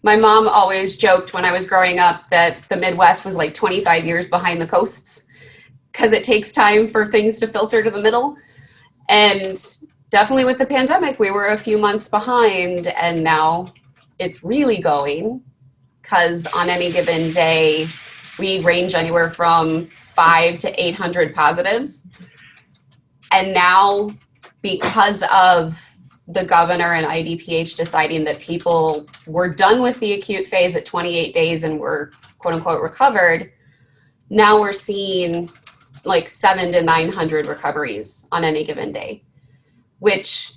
My mom always joked when I was growing up that the Midwest was like 25 years behind the coasts because it takes time for things to filter to the middle. And definitely with the pandemic, we were a few months behind, and now it's really going, because on any given day, we range anywhere from 5 to 800 positives. And now, because of the governor and IDPH deciding that people were done with the acute phase at 28 days and were quote unquote recovered, now we're seeing like 700 to 900 recoveries on any given day, which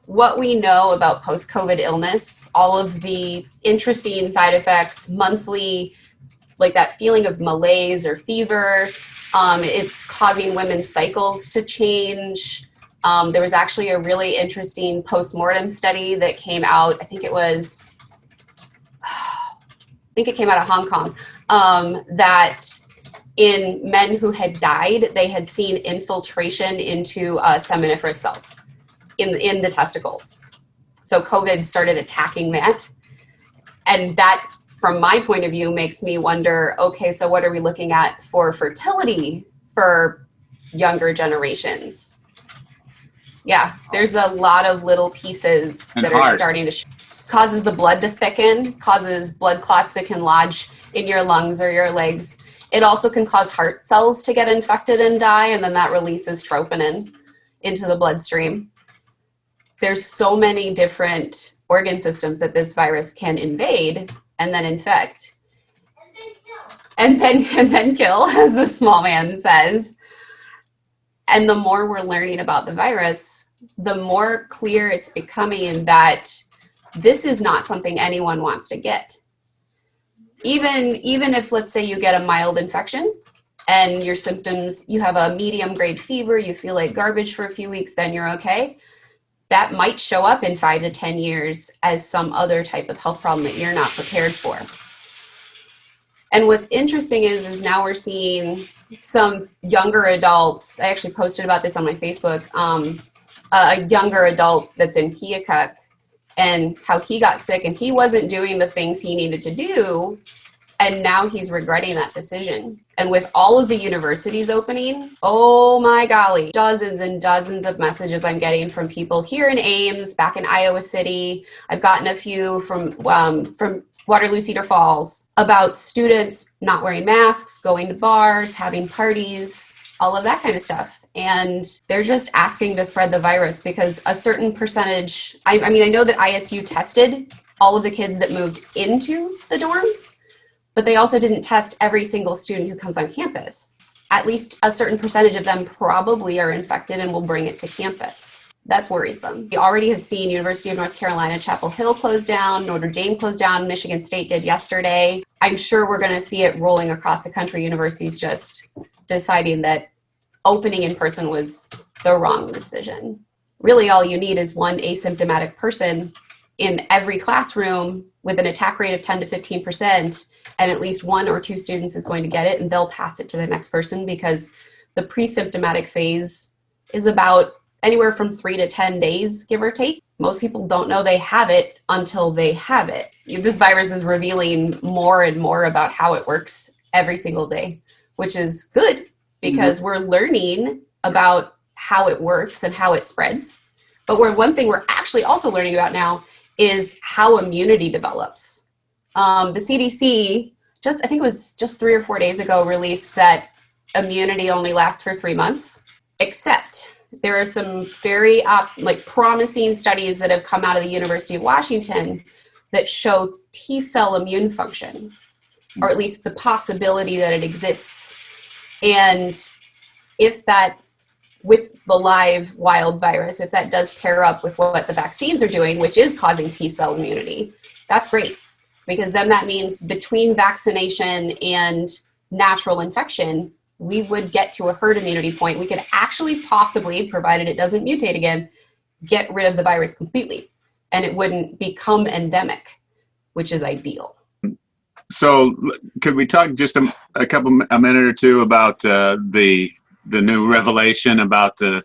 what we know about post-COVID illness, all of the interesting side effects, monthly, like that feeling of malaise or fever, it's causing women's cycles to change. There was actually a really interesting post-mortem study that came out, I think it came out of Hong Kong, that in men who had died, they had seen infiltration into seminiferous cells in the testicles. So COVID started attacking that. And that, from my point of view, makes me wonder, okay, so what are we looking at for fertility for younger generations? Yeah, there's a lot of little pieces that are starting to causes the blood to thicken, causes blood clots that can lodge in your lungs or your legs. It also can cause heart cells to get infected and die, and then that releases troponin into the bloodstream. There's so many different organ systems that this virus can invade and then infect. And then kill, as the small man says. And the more we're learning about the virus, the more clear it's becoming that this is not something anyone wants to get. Even if, let's say, you get a mild infection and your symptoms, you have a medium grade fever, you feel like garbage for a few weeks, then you're okay. That might show up in 5 to 10 years as some other type of health problem that you're not prepared for. And what's interesting is now we're seeing some younger adults. I actually posted about this on my Facebook. A younger adult that's in Keokuk and how he got sick and he wasn't doing the things he needed to do. And now he's regretting that decision. And with all of the universities opening, oh my golly, dozens and dozens of messages I'm getting from people here in Ames, back in Iowa City. I've gotten a few from Waterloo, Cedar Falls, about students not wearing masks, going to bars, having parties, all of that kind of stuff. And they're just asking to spread the virus because a certain percentage, I know that ISU tested all of the kids that moved into the dorms, but they also didn't test every single student who comes on campus. At least a certain percentage of them probably are infected and will bring it to campus. That's worrisome. We already have seen University of North Carolina, Chapel Hill closed down, Notre Dame closed down, Michigan State did yesterday. I'm sure we're going to see it rolling across the country, universities just deciding that opening in person was the wrong decision. Really, all you need is one asymptomatic person in every classroom with an attack rate of 10 to 15%, and at least 1 or 2 students is going to get it, and they'll pass it to the next person because the pre-symptomatic phase is about anywhere from 3 to 10 days, give or take. Most people don't know they have it until they have it. This virus is revealing more and more about how it works every single day, which is good because we're learning about how it works and how it spreads. But one thing we're actually also learning about now is how immunity develops. The CDC, I think it was just 3 or 4 days ago, released that immunity only lasts for 3 months, except there are some very promising studies that have come out of the University of Washington that show T-cell immune function, or at least the possibility that it exists. And if that, with the live wild virus, if that does pair up with what the vaccines are doing, which is causing T-cell immunity, that's great. Because then that means between vaccination and natural infection, we would get to a herd immunity point. We could actually possibly, provided it doesn't mutate again, get rid of the virus completely. And it wouldn't become endemic, which is ideal. So could we talk just a minute or two about the new revelation about the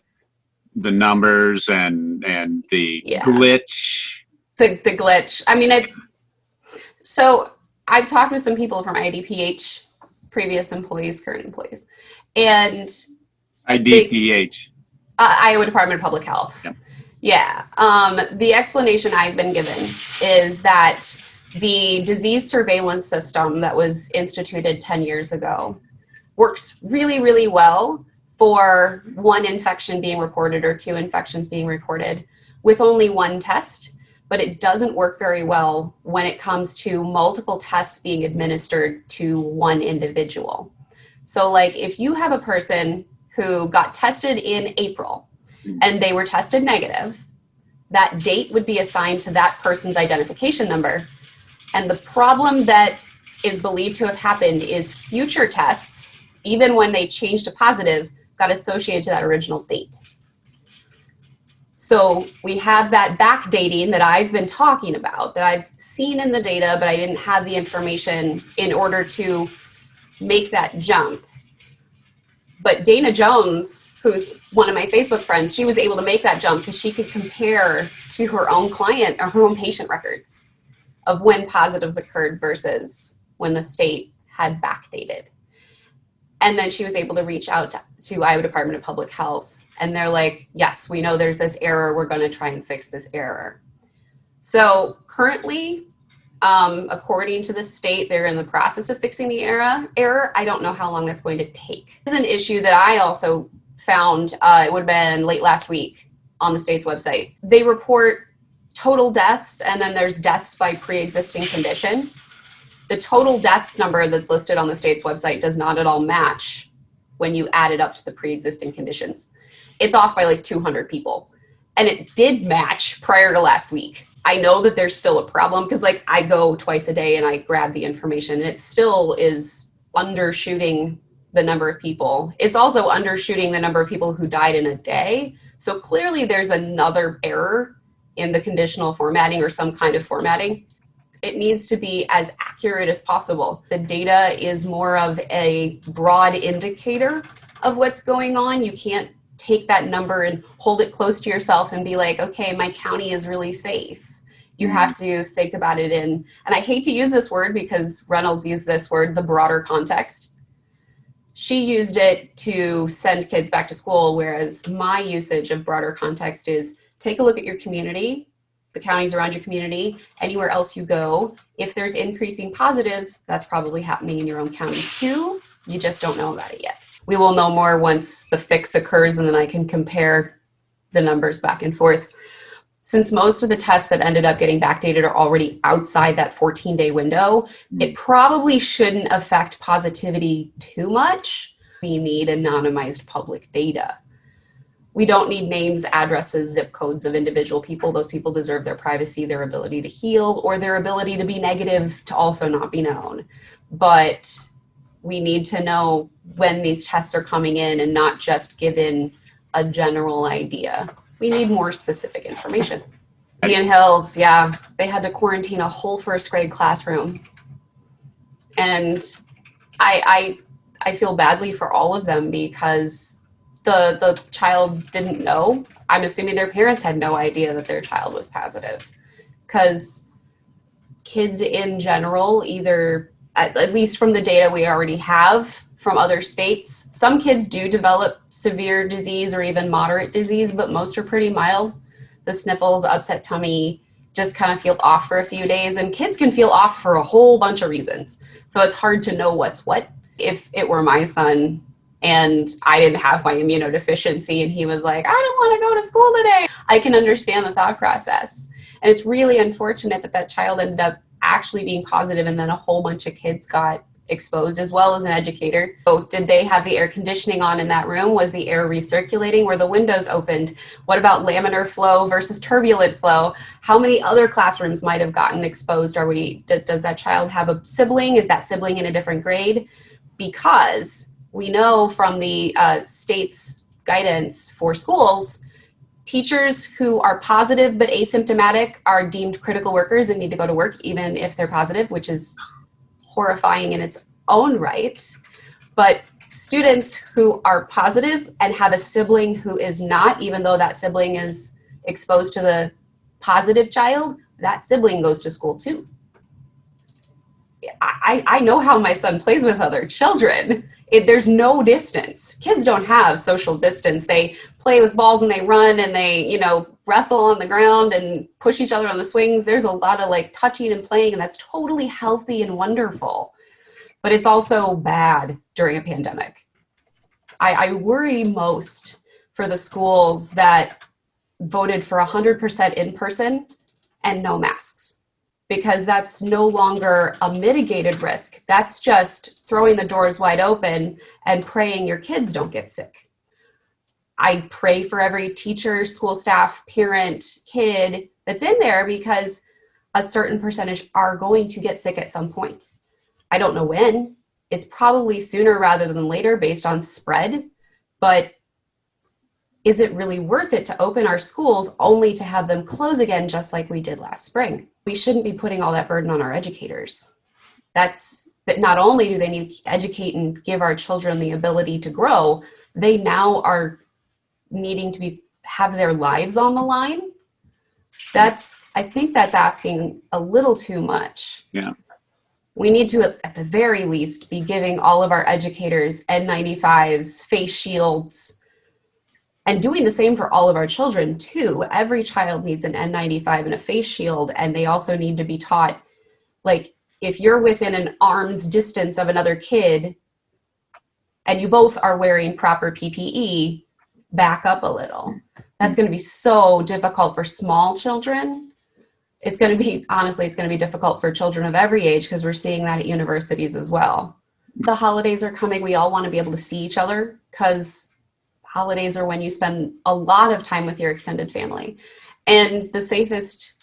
numbers and the glitch? The glitch. I mean, So I've talked with some people from IDPH, previous employees, current employees, and IDPH. Iowa Department of Public Health. Yep. Yeah. The explanation I've been given is that the disease surveillance system that was instituted 10 years ago works really, really well for one infection being reported or two infections being reported with only one test, but it doesn't work very well when it comes to multiple tests being administered to one individual. So like if you have a person who got tested in April and they were tested negative, that date would be assigned to that person's identification number. And the problem that is believed to have happened is future tests, even when they changed to positive, got associated to that original date. So we have that backdating that I've been talking about, that I've seen in the data, but I didn't have the information in order to make that jump. But Dana Jones, who's one of my Facebook friends, she was able to make that jump because she could compare to her own client or her own patient records of when positives occurred versus when the state had backdated. And then she was able to reach out to Iowa Department of Public Health, and they're like, yes, we know there's this error. We're going to try and fix this error. So currently, according to the state, they're in the process of fixing the error. I don't know how long that's going to take. This is an issue that I also found, it would have been late last week on the state's website. They report total deaths, and then there's deaths by pre-existing condition. The total deaths number that's listed on the state's website does not at all match when you add it up to the pre-existing conditions. It's off by like 200 people. And it did match prior to last week. I know that there's still a problem because like I go twice a day and I grab the information, and it still is undershooting the number of people. It's also undershooting the number of people who died in a day. So clearly there's another error in the conditional formatting or some kind of formatting. It needs to be as accurate as possible. The data is more of a broad indicator of what's going on. You can't take that number and hold it close to yourself and be like, okay, my county is really safe. You have to think about it in, and I hate to use this word because Reynolds used this word, the broader context. She used it to send kids back to school, whereas my usage of broader context is take a look at your community, the counties around your community, anywhere else you go. If there's increasing positives, that's probably happening in your own county too. You just don't know about it yet. We will know more once the fix occurs, and then I can compare the numbers back and forth. Since most of the tests that ended up getting backdated are already outside that 14-day window, it probably shouldn't affect positivity too much. We need anonymized public data. We don't need names, addresses, zip codes of individual people. Those people deserve their privacy, their ability to heal, or their ability to be negative to also not be known. But we need to know when these tests are coming in and not just given a general idea. We need more specific information. Indian Hills, yeah, they had to quarantine a whole first grade classroom. And I feel badly for all of them because the child didn't know. I'm assuming their parents had no idea that their child was positive, because kids in general, either, at least from the data we already have from other states, some kids do develop severe disease or even moderate disease, but most are pretty mild. The sniffles, upset tummy, just kind of feel off for a few days, and kids can feel off for a whole bunch of reasons. So it's hard to know what's what. If it were my son and I didn't have my immunodeficiency and he was like, I don't want to go to school today, I can understand the thought process. And it's really unfortunate that that child ended up actually being positive, and then a whole bunch of kids got exposed, as well as an educator. So did they have the air conditioning on in that room? Was the air recirculating? Were the windows opened? What about laminar flow versus turbulent flow? How many other classrooms might have gotten exposed? Does that child have a sibling? Is that sibling in a different grade? Because we know from the state's guidance for schools, teachers who are positive but asymptomatic are deemed critical workers and need to go to work even if they're positive, which is horrifying in its own right. But students who are positive and have a sibling who is not, even though that sibling is exposed to the positive child, that sibling goes to school too. I know how my son plays with other children. There's no distance. Kids don't have social distance. They play with balls and they run and they, wrestle on the ground and push each other on the swings. There's a lot of like touching and playing, and that's totally healthy and wonderful. But it's also bad during a pandemic. I worry most for the schools that voted for 100% in person and no masks, because that's no longer a mitigated risk. That's just throwing the doors wide open and praying your kids don't get sick. I pray for every teacher, school staff, parent, kid that's in there, because a certain percentage are going to get sick at some point. I don't know when. It's probably sooner rather than later based on spread, but is it really worth it to open our schools only to have them close again just like we did last spring? We shouldn't be putting all that burden on our educators. But not only do they need to educate and give our children the ability to grow, they now are needing to have their lives on the line. I think that's asking a little too much. Yeah. We need to, at the very least, be giving all of our educators N95s, face shields, and doing the same for all of our children too. Every child needs an N95 and a face shield, and they also need to be taught, like, if you're within an arm's distance of another kid and you both are wearing proper PPE, back up a little. That's going to be so difficult for small children. It's going to be difficult for children of every age, because we're seeing that at universities as well. The holidays are coming. We all want to be able to see each other, because holidays are when you spend a lot of time with your extended family. And the safest,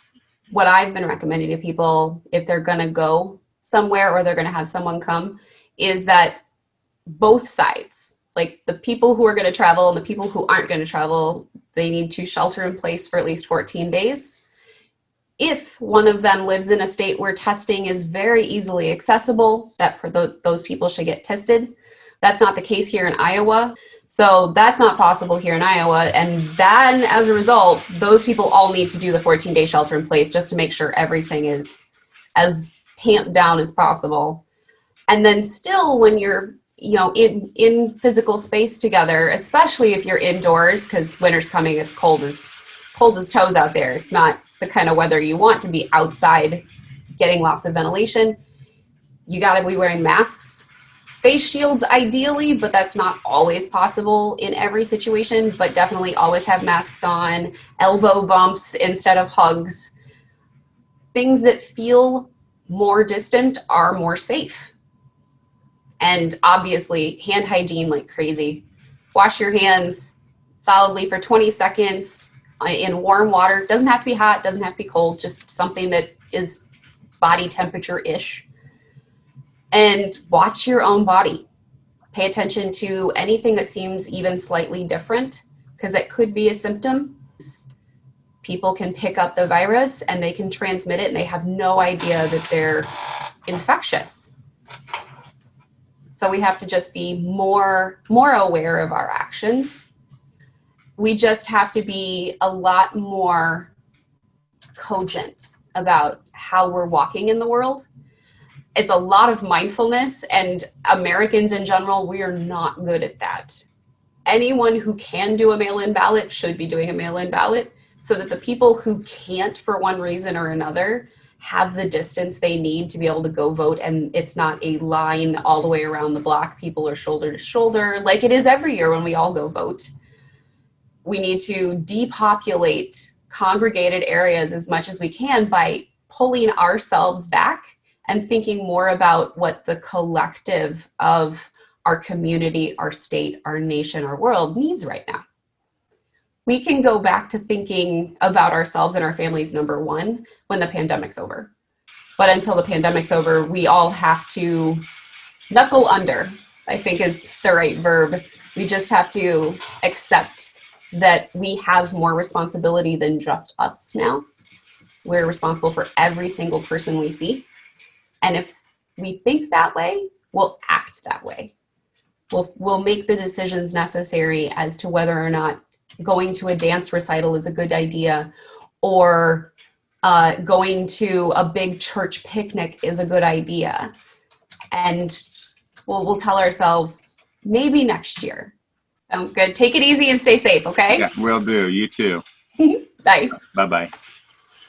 what I've been recommending to people, if they're going to go somewhere or they're going to have someone come, is that both sides, like the people who are going to travel and the people who aren't going to travel, they need to shelter in place for at least 14 days. If one of them lives in a state where testing is very easily accessible, that for those people should get tested. That's not the case here in Iowa. So that's not possible here in Iowa. And then as a result, those people all need to do the 14-day shelter in place just to make sure everything is as tamped down as possible. And then still, when you're in physical space together, especially if you're indoors, because winter's coming, it's cold as toes out there. It's not the kind of weather you want to be outside getting lots of ventilation. You got to be wearing masks, face shields ideally, but that's not always possible in every situation. But definitely always have masks on, elbow bumps instead of hugs. Things that feel more distant are more safe. And obviously, hand hygiene like crazy. Wash your hands solidly for 20 seconds in warm water. Doesn't have to be hot, doesn't have to be cold, just something that is body temperature-ish. And watch your own body. Pay attention to anything that seems even slightly different, because it could be a symptom. People can pick up the virus and they can transmit it, and they have no idea that they're infectious. So we have to just be more aware of our actions. We just have to be a lot more cogent about how we're walking in the world. It's a lot of mindfulness, and Americans in general, we are not good at that. Anyone who can do a mail-in ballot should be doing a mail-in ballot, so that the people who can't for one reason or another have the distance they need to be able to go vote, and it's not a line all the way around the block. People are shoulder to shoulder like it is every year when we all go vote. We need to depopulate congregated areas as much as we can by pulling ourselves back and thinking more about what the collective of our community, our state, our nation, our world needs right now. We can go back to thinking about ourselves and our families, number one, when the pandemic's over. But until the pandemic's over, we all have to knuckle under, I think is the right verb. We just have to accept that we have more responsibility than just us now. We're responsible for every single person we see. And if we think that way, we'll act that way. We'll make the decisions necessary as to whether or not going to a dance recital is a good idea, or going to a big church picnic is a good idea. And we'll tell ourselves, maybe next year. Sounds good. Take it easy and stay safe, okay? Yeah, will do. You too. Bye. Bye-bye.